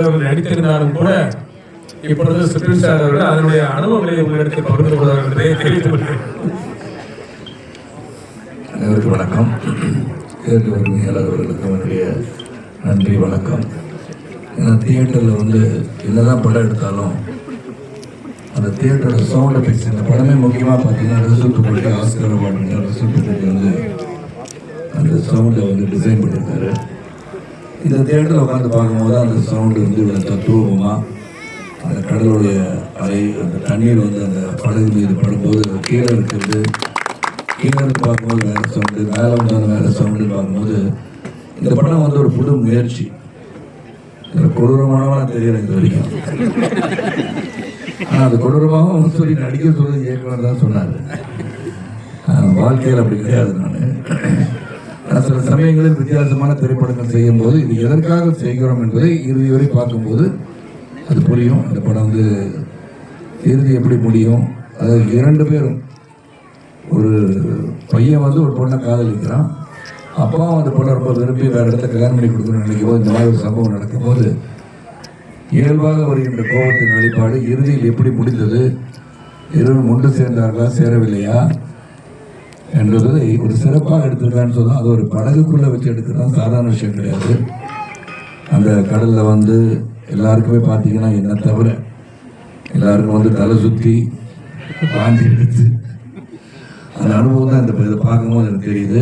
அவர்கள் நடித்திருந்தாலும் கூட இப்பொழுது சுப்ரீம் சார் அவர்கள் அதனுடைய அனுபவங்களை உங்களுக்கு பகிர்ந்து கொள்வார் என்பதை தெரிவித்துக் கொள்கிறேன். அனைவருக்கும் வணக்கம். இதற்கு வரும் எல்லாவர்களுக்கும் என்னுடைய நன்றி வணக்கம். ஏன்னா தியேட்டரில் என்னதான் படம் எடுத்தாலும் அந்த தியேட்டரோட சவுண்ட் எஃபெக்ட்ஸ், இந்த படமே முக்கியமாக பார்த்தீங்கன்னா ரிசல்ட் போட்டு ஆஸ்கர் அவார்டு ரிசல்ட் போட்டு அந்த சவுண்டை டிசைன் பண்ணியிருக்காரு. இந்த தியேட்டரில் உட்காந்து பார்க்கும்போது அந்த சவுண்டு இவ்வளோ தத்துவமாக அந்த கடலுடைய அலை, அந்த தண்ணீர் அந்த படகு மீது படும்போது கீழே இருக்கிறது, கீழே இருந்து பார்க்கும்போது வேறு சவுண்டு, மேலே அந்த வேறு சவுண்டுன்னு பார்க்கும்போது இந்த படம் ஒரு புது முயற்சி. கொடூரமானவா தெரியல இது வரைக்கும். ஆனால் அது கொடூரமாகவும் சொல்லி நடிக்க சொல்லி இயக்குனர் தான் சொன்னார். வாழ்க்கையில் அப்படி கிடையாது. நான் சில சமயங்களில் வித்தியாசமான திரைப்படங்கள் செய்யும் போது இது எதற்காக செய்கிறோம் என்பதை இறுதி வரை பார்க்கும்போது அது புரியும். இந்த படம் இறுதி எப்படி முடியும், அதாவது 2 பேரும், ஒரு பையன் ஒரு பொண்ணை காதலிக்கிறான், அப்பாவும் அந்த பொண்ணை ரொம்ப விரும்பி வேறு இடத்துல கல்யாணம் பண்ணி கொடுக்கணும்னு நினைக்கும் போது இந்த மாதிரி ஒரு சம்பவம் நடக்கும்போது இயல்பாக வருகின்ற கோபத்தின் வெளிப்பாடு இறுதியில் எப்படி முடிந்தது, இருவரும் ஒன்று சேர்ந்தார்களா சேரவில்லையா என்பதை ஒரு சிறப்பாக எடுத்திருக்கான்னு சொன்னால் அது ஒரு படகுக்குள்ளே வச்சு எடுக்கிறது சாதாரண விஷயம் கிடையாது. அந்த கடலில் எல்லாருக்குமே பார்த்தீங்கன்னா என்ன தவிர எல்லாருக்கும் தலை சுற்றி வாந்தி எடுத்து அந்த அனுபவம் தான் இதை பார்க்கும்போது எனக்கு தெரியுது.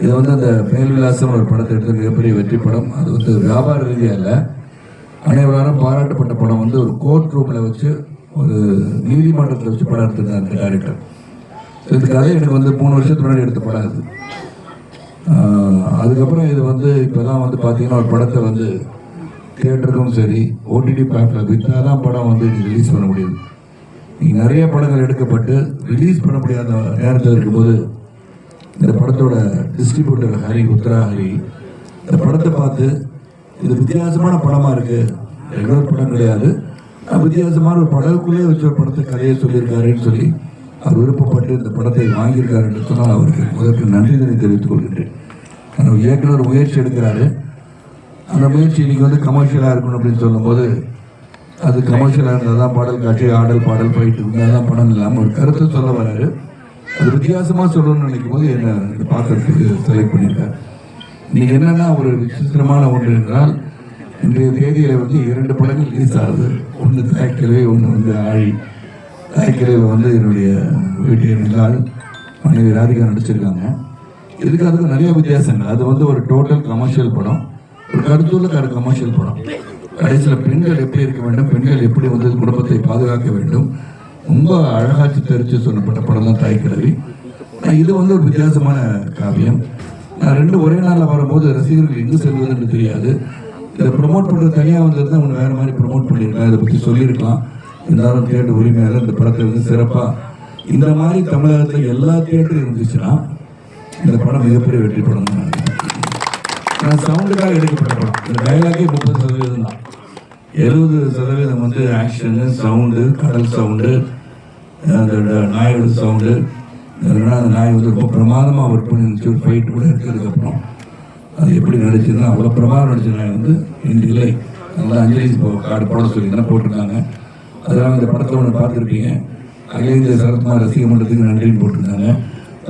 இது அந்த மேல்விலாசம் ஒரு படத்தை எடுத்து மிகப்பெரிய வெற்றி படம். அது வியாபார ரீதியாக இல்லை, அனைவராலும் பாராட்டப்பட்ட படம். ஒரு கோர்ட் ரூமில் வச்சு ஒரு நீதிமன்றத்தில் வச்சு படம் எடுத்திருந்தார் அந்த டைரக்டர். இதுக்காக எனக்கு 3 வருஷத்துக்கு முன்னாடி எடுத்த படம் அது. அதுக்கப்புறம் இது இப்போதான் பார்த்தீங்கன்னா ஒரு படத்தை தியேட்டருக்கும் சரி ஓடிடி பிளாட்ஃபார்ம் விற்றா தான் படம் ரிலீஸ் பண்ண முடியும். நீங்கள் நிறைய படங்கள் எடுக்கப்பட்டு ரிலீஸ் பண்ண முடியாத நேரத்தில் இருக்கும்போது இந்த படத்தோட டிஸ்ட்ரிபியூட்டர் ஹரி உத்தரா ஹரி இந்த படத்தை பார்த்து இது வித்தியாசமான படமாக இருக்குது, ரெகுலர் படம் கிடையாது, வித்தியாசமான ஒரு படகுக்குள்ளே வச்சு ஒரு படத்தை கதையை சொல்லியிருக்காருன்னு சொல்லி அவர் விருப்பப்பட்டு இந்த படத்தை வாங்கியிருக்காரு என்று சொன்னால் அவருக்கு முதற்கு நன்றிதனை தெரிவித்துக் கொள்கின்றேன். அந்த இயக்குனர் முயற்சி எடுக்கிறாரு. அந்த முயற்சி இன்னைக்கு கமர்ஷியலாக இருக்கணும் அப்படின்னு சொல்லும்போது அது கமர்ஷியலாக இருந்தால் தான் பாடல் காட்சி, ஆடல் பாடல் போயிட்டு இருந்தால் தான் படம் இல்லாமல் ஒரு கருத்தை சொல்ல வராரு. அது வித்தியாசமாக சொல்லணும்னு நினைக்கும் போது என்ன பார்க்கறதுக்கு செலக்ட் பண்ணியிருக்காரு. இன்னைக்கு என்னன்னா ஒரு விசித்திரமான ஒன்று என்றால் இன்றைய தேதியில் 2 படங்கள் ரிலீஸ் ஆகுது. ஒன்று தாய்க்கிழவை, ஒன்று ஆழி. தாய்க்கிழவை என்னுடைய வீட்டில் நிலால் மனைவி ராதிகா நடிச்சிருக்காங்க. இதுக்கு அதுக்கு நிறைய வித்தியாசங்கள். அது ஒரு டோட்டல் கமர்ஷியல் படம், ஒரு கருத்துள்ள கமர்ஷியல் படம். கடைசியில் பெண்கள் எப்படி இருக்க வேண்டும், பெண்கள் எப்படி குடும்பத்தை பாதுகாக்க வேண்டும், ரொம்ப அழகா சித்தரித்து சொல்லப்பட்ட படம் தான் தாய்க்கிழவி. இது ஒரு வித்தியாசமான காவியம். நான் 2 ஒரே நாளில் வரும்போது ரசிகர்கள் எங்கு செல்வதுன்னு தெரியாது. இதை ப்ரொமோட் பண்ணுறது தனியாக தான் ஒன்று வேறு மாதிரி ப்ரொமோட் பண்ணியிருக்கலாம், இதை பற்றி சொல்லியிருக்கலாம். இருந்தாலும் தியேட்டர் உரிமையாளர் இந்த படத்தை சிறப்பாக இந்த மாதிரி தமிழகத்தில் எல்லா தியேட்டரும் இருந்துச்சுன்னா இந்த படம் மிகப்பெரிய வெற்றி படம் தான். நான் சவுண்டுக்காக எடுக்கப்பட்ட படம். இந்த டைலாகே 30% தான். 70% ஆக்ஷனு, சவுண்டு, கடல் சவுண்டு, அந்த நாயோட சவுண்டு. அந்த நாய் ரொம்ப பிரமாதமாக ஒர்க் பண்ணி ஒரு ஃபைட் கூட இருக்கிறதுக்கப்புறம் அது எப்படி நடிச்சதுன்னா அவ்வளோ பிரமாதம் நடிச்ச நாய் இல்லை நல்லா அஞ்சலி கார்டு போட சொல்லி தானே போட்டிருக்காங்க. அதெல்லாம் இந்த படத்தை ஒன்று பார்த்துருப்பீங்க. அகில இந்திய சரத்குமார் ரசிக மன்றத்துக்கு நன்றின்னு போட்டிருந்தாங்க.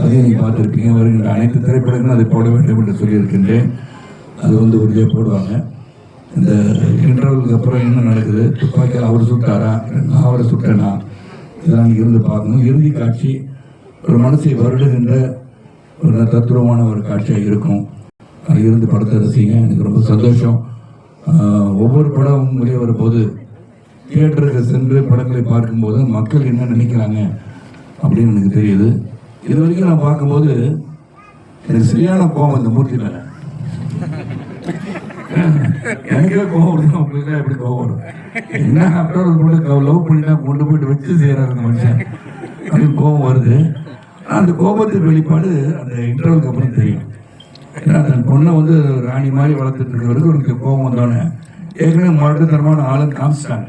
அதையும் நீங்கள் பார்த்துருப்பீங்க. வருகின்ற அனைத்து திரைப்படங்களும் அதை போட வேண்டும் என்று சொல்லியிருக்கின்றேன். அது உறுதியாக போடுவாங்க. இந்த இன்டர்வலுக்கு அப்புறம் என்ன நடக்குது, துப்பாக்கியால் அவர் சுட்டாரா, நான் அவரை சுட்டேனா, இதெல்லாம் இருந்து பார்க்கணும். இறுதி காட்சி ஒரு மனசை வருடுகின்ற ஒரு தத்துவமான ஒரு காட்சியாக இருக்கும். அது இருந்து படத்தை ரசிங்க. எனக்கு ரொம்ப சந்தோஷம். ஒவ்வொரு படமும் வெளியே வரும்போது தியேட்டருக்கு சென்று படங்களை பார்க்கும்போது மக்கள் என்ன நினைக்கிறாங்க அப்படின்னு எனக்கு தெரியுது. இது வரைக்கும் நான் பார்க்கும்போது எனக்கு சரியான கோபம் இந்த மூர்த்தி மேலே. எனக்கே கோவம் வருது, உங்களுக்கு எப்படி கோவம் வரும்? என்ன ஆஃப்டர் ஒரு பொண்ணு லவ் பண்ணிட்டா கொண்டு போயிட்டு வச்சு செய்யறாரு மனுஷன் அப்படின்னு கோபம் வருது. அந்த கோபத்தின் வெளிப்பாடு அந்த இன்டர்வலுக்கு அப்புறம் தெரியும். ஏன்னா அந்த பொண்ணை ராணி மாதிரி வளர்த்துட்டு இருக்கிறவருக்கு எனக்கு கோபம் வந்தோடனே ஏற்கனவே மருத்துவத்தனமான ஆளுன்னு காமிச்சிட்டாங்க.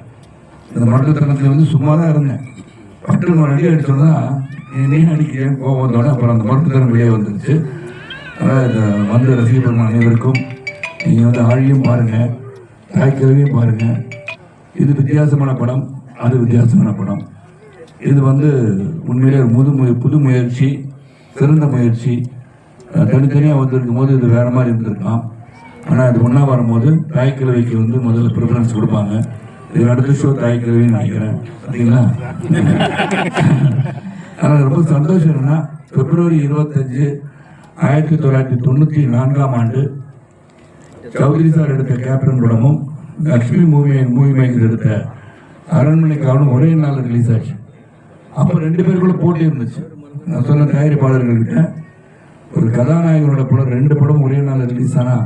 இந்த மருத்துவத்தனத்தில் சும்மா தான் இருந்தேன். பட்டு அடி அடிச்சோன்னா நீ அடிக்க கோபம் வந்தோடனே அப்புறம் அந்த மருத்துவத்தனம் வெளியே வந்துருச்சு. அதாவது இந்த ரசிகர்கள் அனைவருக்கும் நீங்கள் ஆழியும் பாருங்கள். தாய்க்கிழமையும் பாருங்கள். இது வித்தியாசமான படம், அது வித்தியாசமான படம். இது வந்து உண்மையிலே புது முயற்சி, சிறந்த முயற்சி. தனித்தனியாக வந்திருக்கும் போது இது வேறு மாதிரி இருந்திருக்கலாம். ஆனால் இது ஒன்றா வரும்போது தாய்க்கிழமைக்கு வந்து முதல்ல ப்ரிஃபரன்ஸ் கொடுப்பாங்க. இது அடுத்த ஷோ தாய்க்கிழமைன்னு நினைக்கிறேன். பார்த்தீங்களா? ஆனால் ரொம்ப சந்தோஷம் என்னன்னா, பிப்ரவரி 25, 1994 சௌத்ரி சார் எடுத்த கேப்டன் படமும் லக்ஷ்மி மூவி மேக்கர் எடுத்த அரண்மனை காவலும் ஒரே நாள் ரிலீஸ் ஆச்சு. அப்போ 2 பேருக்குள்ள போட்டி இருந்துச்சு. நான் சொன்ன தயாரிப்பாளர்கள்கிட்ட, ஒரு கதாநாயகனோட படம் 2 படம் ஒரே நாள் ரிலீஸ் ஆனால்